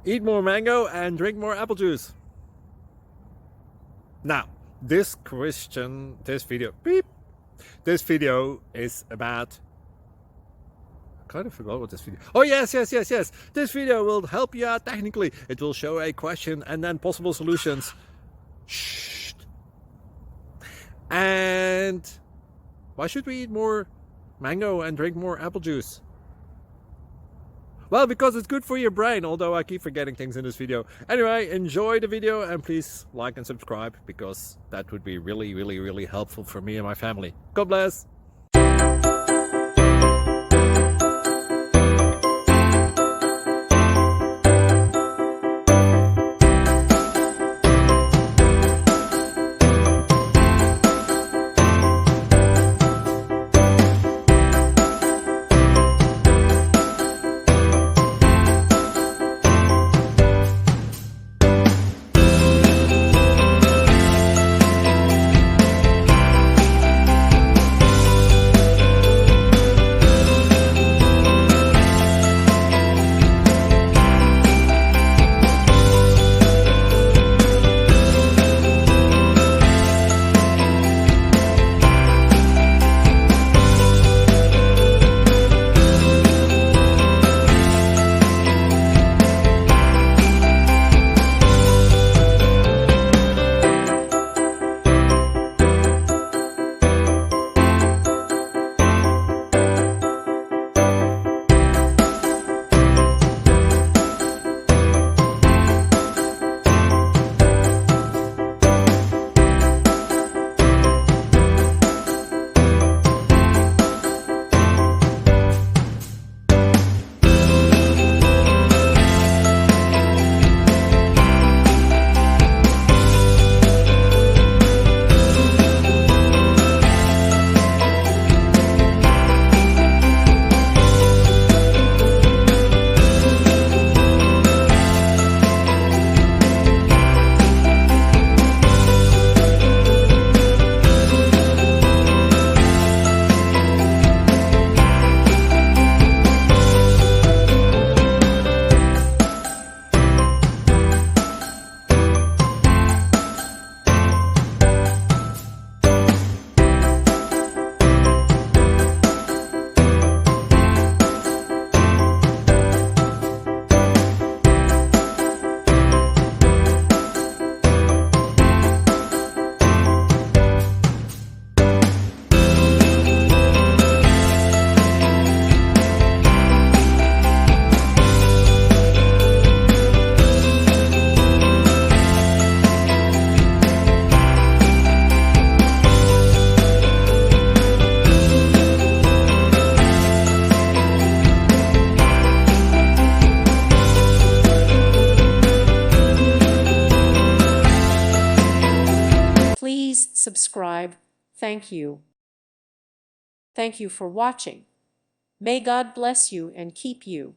Eat more mango and drink more apple juice. Now, this video is about, I kind of forgot what this video. Oh, yes. This video will help you out technically. It will show a question and then possible solutions. Shh. And why should we eat more mango and drink more apple juice? Well, because it's good for your brain, although I keep forgetting things in this video. Anyway, enjoy the video and please like and subscribe, because that would be really helpful for me and my family. God bless! Please subscribe. Thank you. Thank you for watching. May God bless you and keep you.